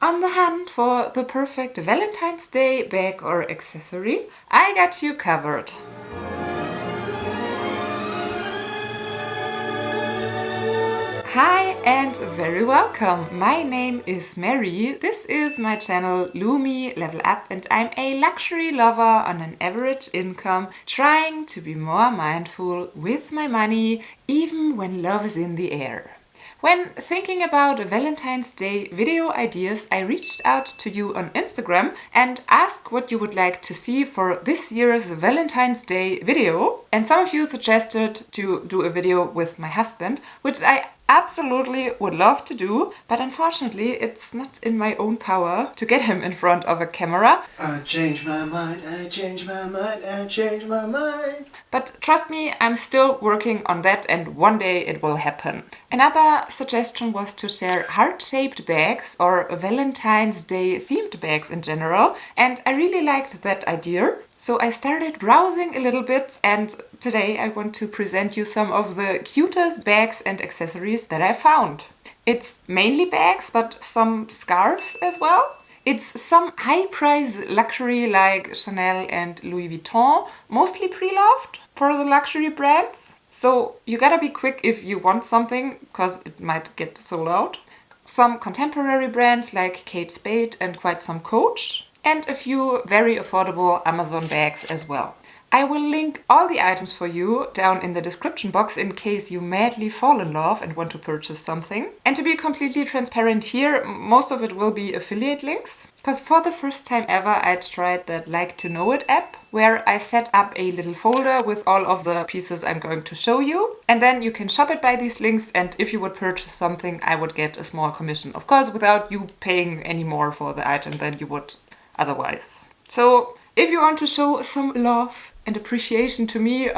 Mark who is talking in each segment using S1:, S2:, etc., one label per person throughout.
S1: On the hunt for the perfect Valentine's Day bag or accessory? I got you covered. Hi and very welcome. My name is Mary. This is my channel Lumi Level Up and I'm a luxury lover on an average income, trying to be more mindful with my money even when love is in the air. When thinking about Valentine's Day video ideas, I reached out to you on Instagram and asked what you would like to see for this year's Valentine's Day video. And some of you suggested to do a video with my husband, which I absolutely would love to do, but unfortunately it's not in my own power to get him in front of a camera.
S2: I changed my mind, I changed my mind, I changed my mind.
S1: But trust me, I'm still working on that and one day it will happen. Another suggestion was to share heart-shaped bags or Valentine's Day themed bags in general, and I really liked that idea. So I started browsing a little bit and today I want to present you some of the cutest bags and accessories that I found. It's mainly bags, but some scarves as well. It's some high-price luxury like Chanel and Louis Vuitton, mostly preloved for the luxury brands. So you gotta be quick if you want something, because it might get sold out. Some contemporary brands like Kate Spade and quite some Coach. And a few very affordable Amazon bags as well. I will link all the items for you down in the description box in case you madly fall in love and want to purchase something. And to be completely transparent here, most of it will be affiliate links. Because for the first time ever I tried that Like to Know It app, where I set up a little folder with all of the pieces I'm going to show you. And then you can shop it by these links, and if you would purchase something I would get a small commission. Of course, without you paying any more for the item than you would otherwise. So if you want to show some love and appreciation to me,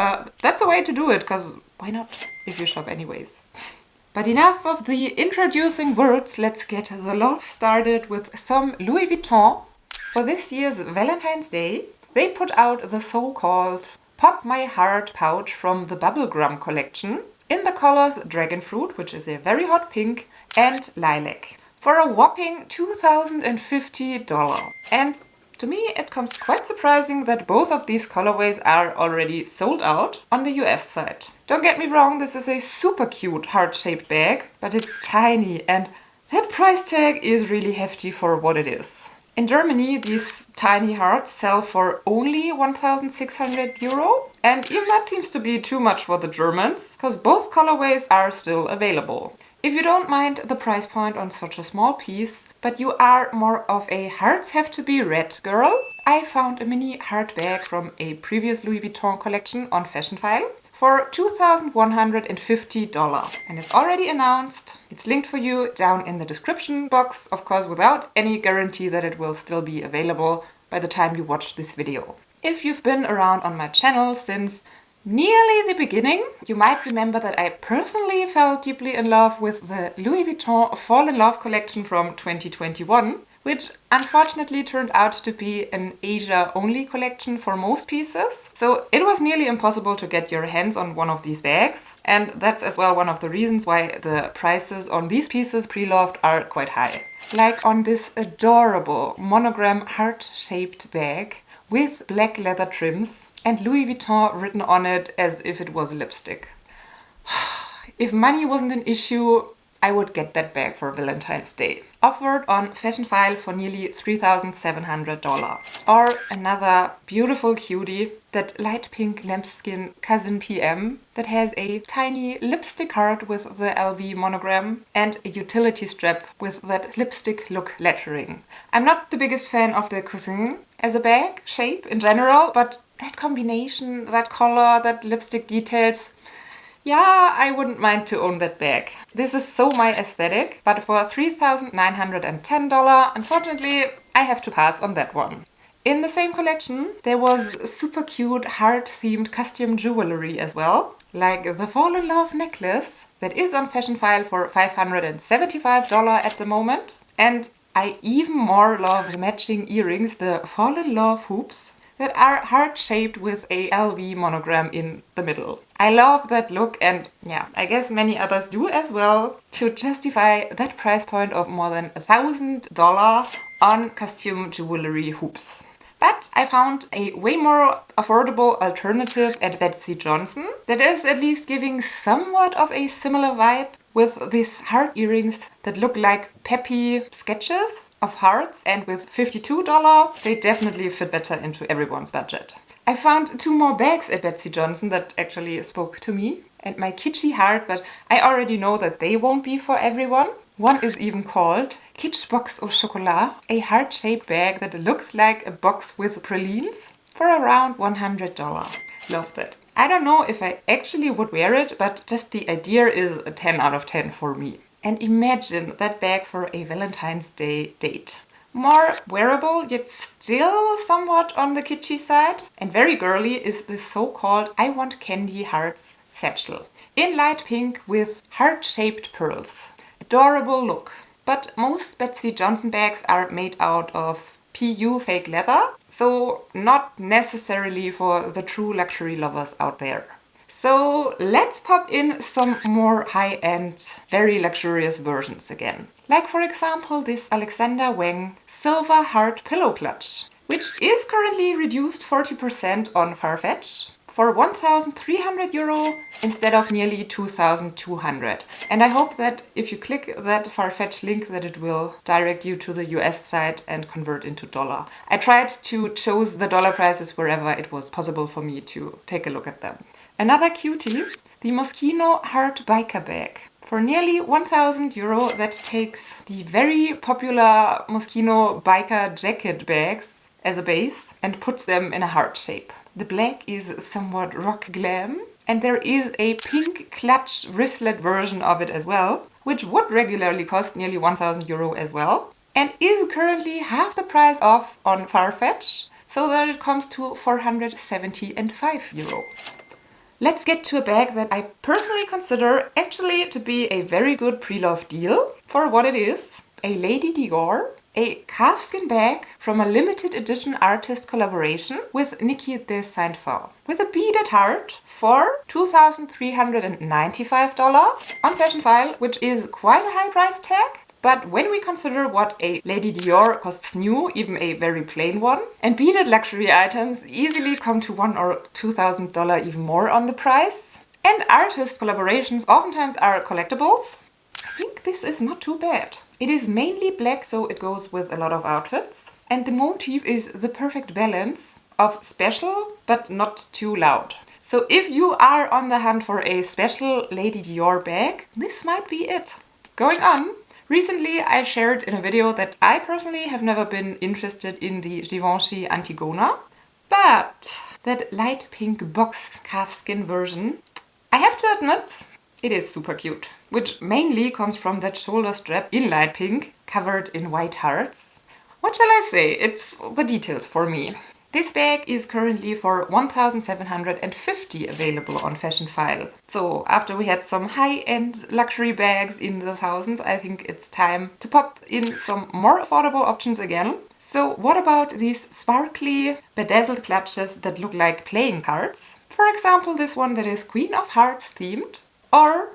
S1: that's a way to do it, because why not if you shop anyways. But enough of the introducing words, let's get the love started with some Louis Vuitton. For this year's Valentine's Day, they put out the so-called Pop My Heart pouch from the Bubblegum collection in the colors Dragon Fruit, which is a very hot pink, and Lilac, for a whopping $2,050. And to me it comes quite surprising that both of these colorways are already sold out on the US side. Don't get me wrong, this is a super cute heart-shaped bag, but it's tiny and that price tag is really hefty for what it is. In Germany, these tiny hearts sell for only 1,600 euro, and even that seems to be too much for the Germans, because both colorways are still available. If you don't mind the price point on such a small piece, but you are more of a hearts have to be red girl, I found a mini heart bag from a previous Louis Vuitton collection on Fashionphile for $2,150. And it's already announced. It's linked for you down in the description box, of course without any guarantee that it will still be available by the time you watch this video. If you've been around on my channel since nearly the beginning, you might remember that I personally fell deeply in love with the Louis Vuitton Fall in Love collection from 2021, which unfortunately turned out to be an Asia-only collection for most pieces. So it was nearly impossible to get your hands on one of these bags, and that's as well one of the reasons why the prices on these pieces pre-loved are quite high. Like on this adorable monogram heart-shaped bag with black leather trims and Louis Vuitton written on it as if it was lipstick. If money wasn't an issue, I would get that bag for Valentine's Day. Offered on Fashionphile for nearly $3,700. Or another beautiful cutie, that light pink lambskin Coussin PM that has a tiny lipstick heart with the LV monogram and a utility strap with that lipstick look lettering. I'm not the biggest fan of the Coussin as a bag shape in general, but that combination, that color, that lipstick details, yeah, I wouldn't mind to own that bag. This is so my aesthetic, but for $3,910, unfortunately, I have to pass on that one. In the same collection, there was super cute heart-themed costume jewelry as well, like the Fall in Love necklace that is on Fashionphile for $575 at the moment. And I even more love the matching earrings, the Fall in Love hoops, that are heart-shaped with a LV monogram in the middle. I love that look, and yeah, I guess many others do as well, to justify that price point of more than $1,000 on costume jewelry hoops. But I found a way more affordable alternative at Betsey Johnson that is at least giving somewhat of a similar vibe, with these heart earrings that look like peppy sketches of hearts, and with $52 they definitely fit better into everyone's budget. I found 2 more bags at Betsey Johnson that actually spoke to me and my kitschy heart, but I already know that they won't be for everyone. One is even called Kitsch Box au Chocolat, a heart-shaped bag that looks like a box with pralines, for around $100. Love that. I don't know if I actually would wear it, but just the idea is a 10 out of 10 for me. And imagine that bag for a Valentine's Day date. More wearable, yet still somewhat on the kitschy side, and very girly, is this so-called I Want Candy Hearts satchel. In light pink with heart-shaped pearls. Adorable look. But most Betsey Johnson bags are made out of PU fake leather, so not necessarily for the true luxury lovers out there. So let's pop in some more high-end, very luxurious versions again. Like for example this Alexander Wang silver heart pillow clutch, which is currently reduced 40% on Farfetch for €1,300 instead of nearly $2,200. And I hope that if you click that Farfetch link that it will direct you to the US site and convert into dollar. I tried to choose the dollar prices wherever it was possible for me to take a look at them. Another cutie, the Moschino Heart Biker Bag. For nearly €1,000 that takes the very popular Moschino biker jacket bags as a base and puts them in a heart shape. The black is somewhat rock glam, and there is a pink clutch wristlet version of it as well, which would regularly cost nearly €1,000 as well, and is currently half the price off on Farfetch, so that it comes to €475. Let's get to a bag that I personally consider actually to be a very good pre-loved deal for what it is. A Lady Dior, a calfskin bag from a limited edition artist collaboration with Niki de Saint-Phalle, with a beaded heart for $2,395 on Fashion File, which is quite a high price tag. But when we consider what a Lady Dior costs new, even a very plain one, and beaded luxury items easily come to $1,000 or $2,000 even more on the price, and artist collaborations oftentimes are collectibles, I think this is not too bad. It is mainly black, so it goes with a lot of outfits, and the motif is the perfect balance of special but not too loud. So if you are on the hunt for a special Lady Dior bag, this might be it. Going on. Recently I shared in a video that I personally have never been interested in the Givenchy Antigona, but that light pink box calfskin version, I have to admit, it is super cute, which mainly comes from that shoulder strap in light pink, covered in white hearts. What shall I say? It's the details for me. This bag is currently for $1,750 available on Fashion File. So after we had some high-end luxury bags in the thousands, I think it's time to pop in some more affordable options again. So what about these sparkly, bedazzled clutches that look like playing cards? For example, this one that is Queen of Hearts themed. Or,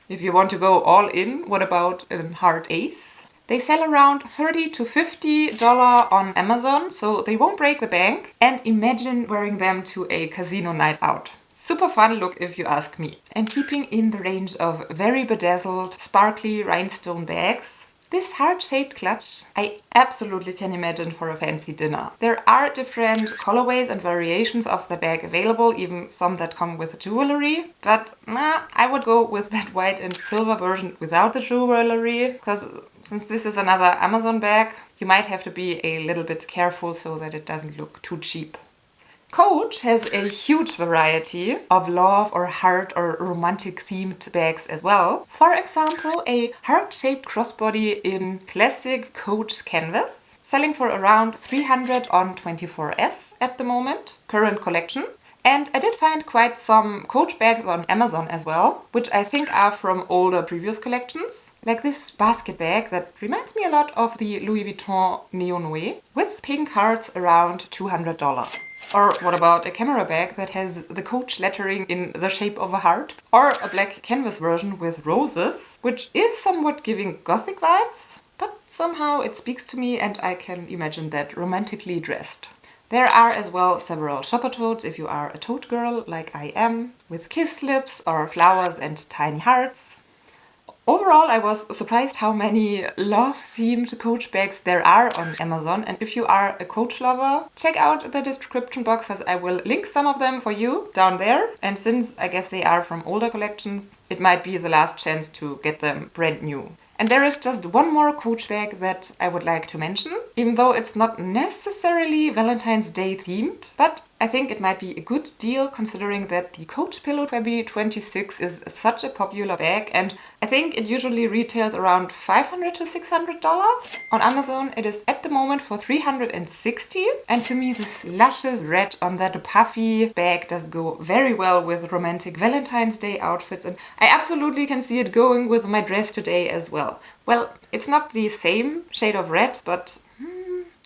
S1: if you want to go all in, what about a heart ace? They sell around $30 to $50 on Amazon, so they won't break the bank. And imagine wearing them to a casino night out. Super fun look if you ask me. And keeping in the range of very bedazzled, sparkly rhinestone bags, this heart-shaped clutch I absolutely can imagine for a fancy dinner. There are different colorways and variations of the bag available, even some that come with jewelry. But I would go with that white and silver version without the jewelry, because since this is another Amazon bag, you might have to be a little bit careful so that it doesn't look too cheap. Coach has a huge variety of love or heart or romantic themed bags as well. For example, a heart-shaped crossbody in classic Coach canvas, selling for around $300 on 24S at the moment, current collection. And I did find quite some Coach bags on Amazon as well, which I think are from older previous collections. Like this basket bag that reminds me a lot of the Louis Vuitton Neo Noir, with pink hearts around $200. Or what about a camera bag that has the Coach lettering in the shape of a heart? Or a black canvas version with roses, which is somewhat giving gothic vibes, but somehow it speaks to me and I can imagine that romantically dressed. There are as well several Shopper Totes if you are a tote girl like I am, with kiss lips or flowers and tiny hearts. Overall, I was surprised how many love-themed Coach bags there are on Amazon, and if you are a Coach lover, check out the description box as I will link some of them for you down there. And since I guess they are from older collections, it might be the last chance to get them brand new. And there is just one more Coach bag that I would like to mention, even though it's not necessarily Valentine's Day themed, but I think it might be a good deal considering that the Coach Pillow Tabby 26 is such a popular bag, and I think it usually retails around $500 to $600. On Amazon it is at the moment for $360, and to me this luscious red on that puffy bag does go very well with romantic Valentine's Day outfits, and I absolutely can see it going with my dress today as well. Well, it's not the same shade of red, but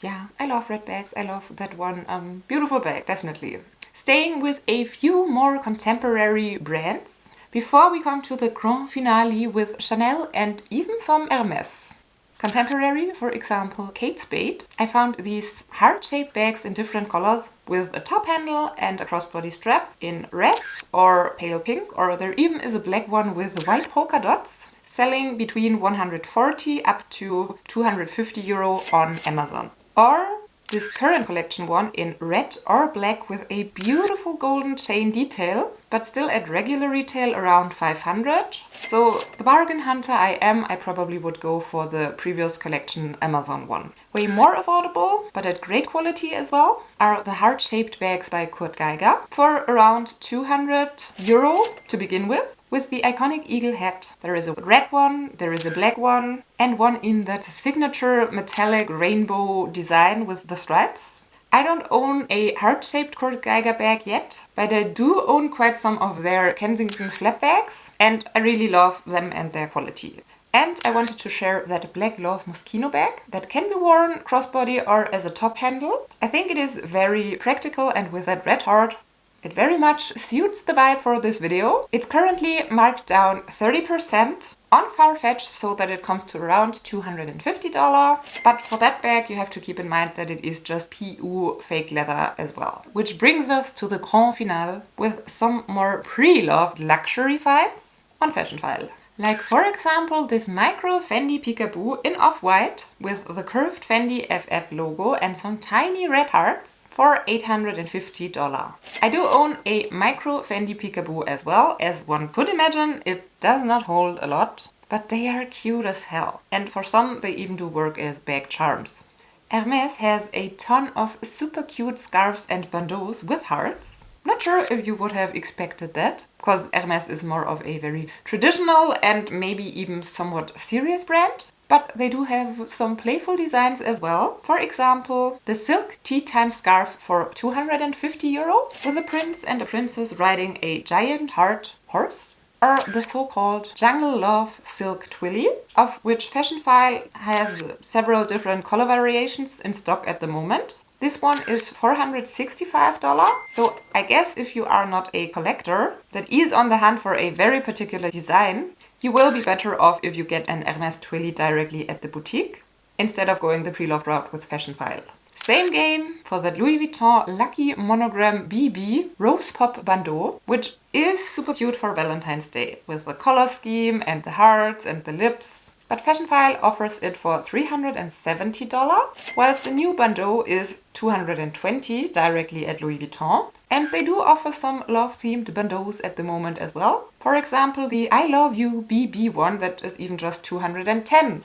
S1: yeah, I love red bags. I love that one. Beautiful bag, definitely. Staying with a few more contemporary brands before we come to the grand finale with Chanel and even some Hermes. Contemporary, for example, Kate Spade. I found these heart-shaped bags in different colors with a top handle and a crossbody strap in red or pale pink, or there even is a black one with white polka dots, selling between 140 up to 250 euro on Amazon. Or this current collection one in red or black with a beautiful golden chain detail, but still at regular retail around 500. So the bargain hunter I am, I probably would go for the previous collection Amazon one. Way more affordable, but at great quality as well, are the heart-shaped bags by Kurt Geiger for around 200 euro to begin with the iconic eagle hat. There is a red one, there is a black one, and one in that signature metallic rainbow design with the stripes. I don't own a heart-shaped Kurt Geiger bag yet, but I do own quite some of their Kensington flap bags, and I really love them and their quality. And I wanted to share that Black Love Moschino bag that can be worn crossbody or as a top handle. I think it is very practical, and with that red heart, it very much suits the vibe for this video. It's currently marked down 30% on Farfetch, so that it comes to around $250. But for that bag you have to keep in mind that it is just PU fake leather as well. Which brings us to the grand finale with some more pre-loved luxury finds on Fashion File. Like for example this micro Fendi Peekaboo in off-white with the curved Fendi FF logo and some tiny red hearts for $850. I do own a micro Fendi Peekaboo as well. As one could imagine, it does not hold a lot, but they are cute as hell. And for some they even do work as bag charms. Hermes has a ton of super cute scarves and bandeaus with hearts. Not sure if you would have expected that, because Hermes is more of a very traditional and maybe even somewhat serious brand. But they do have some playful designs as well. For example, the silk tea time scarf for 250 euro with a prince and a princess riding a giant heart horse. Or the so-called Jungle Love Silk Twilly, of which Fashion File has several different color variations in stock at the moment. This one is $465, so I guess if you are not a collector that is on the hunt for a very particular design, you will be better off if you get an Hermes Twilly directly at the boutique, instead of going the pre-loved route with Fashion File. Same game for the Louis Vuitton Lucky Monogram BB Rose Pop Bandeau, which is super cute for Valentine's Day, with the color scheme and the hearts and the lips. But Fashion File offers it for $370, whilst the new Bandeau is $220 directly at Louis Vuitton. And they do offer some love-themed bandeaus at the moment as well. For example, the I Love You BB one that is even just $210.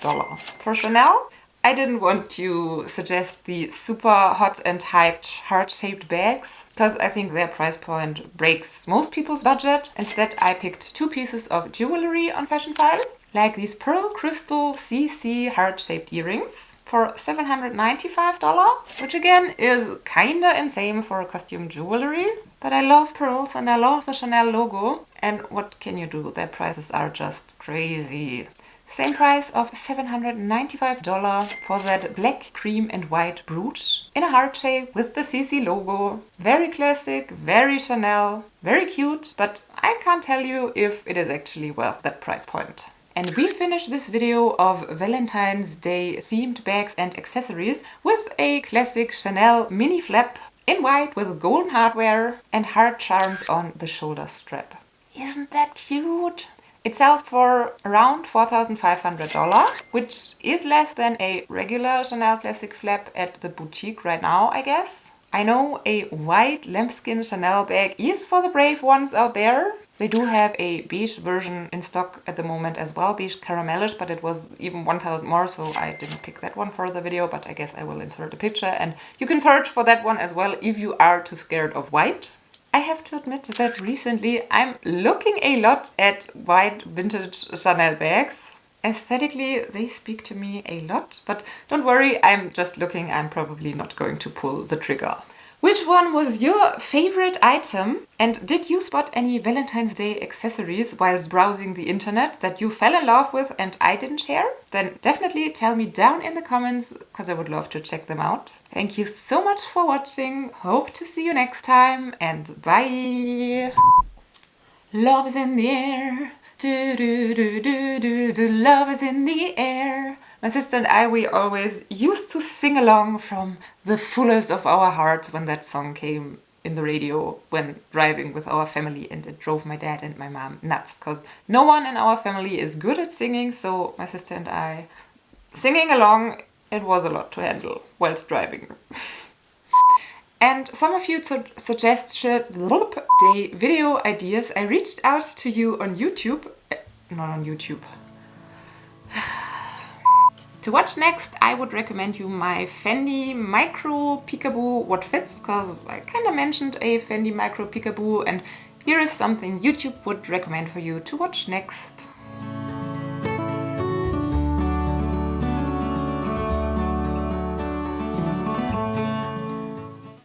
S1: For Chanel, I didn't want to suggest the super hot and hyped heart-shaped bags, because I think their price point breaks most people's budget. Instead, I picked two pieces of jewelry on Fashion File, like these pearl crystal CC heart-shaped earrings for $795, which again is kinda insane for costume jewelry. But I love pearls and I love the Chanel logo, and what can you do? Their prices are just crazy. Same price of $795 for that black, cream and white brooch in a heart shape with the CC logo. Very classic, very Chanel, very cute, but I can't tell you if it is actually worth that price point. And we finish this video of Valentine's Day themed bags and accessories with a classic Chanel mini flap in white with golden hardware and heart charms on the shoulder strap. Isn't that cute? It sells for around $4,500, which is less than a regular Chanel classic flap at the boutique right now, I guess. I know a white lambskin Chanel bag is for the brave ones out there. They do have a beige version in stock at the moment as well, beige caramellish, but it was even 1,000 more, so I didn't pick that one for the video, but I guess I will insert a picture and you can search for that one as well if you are too scared of white. I have to admit that recently I'm looking a lot at white vintage Chanel bags. Aesthetically, they speak to me a lot, but don't worry, I'm just looking, I'm probably not going to pull the trigger. Which one was your favorite item? And did you spot any Valentine's Day accessories whilst browsing the internet that you fell in love with and I didn't share? Then definitely tell me down in the comments, because I would love to check them out. Thank you so much for watching. Hope to see you next time and bye! Love is in the air. Do do do do do do. Love is in the air. My sister and I, we always used to sing along from the fullest of our hearts when that song came in the radio when driving with our family, and it drove my dad and my mom nuts because no one in our family is good at singing, so my sister and I singing along, it was a lot to handle whilst driving. And some of you suggested day video ideas. I reached out to you on YouTube, not on YouTube. To watch next, I would recommend you my Fendi Micro Peekaboo What Fits, because I kind of mentioned a Fendi Micro Peekaboo, and here is something YouTube would recommend for you to watch next.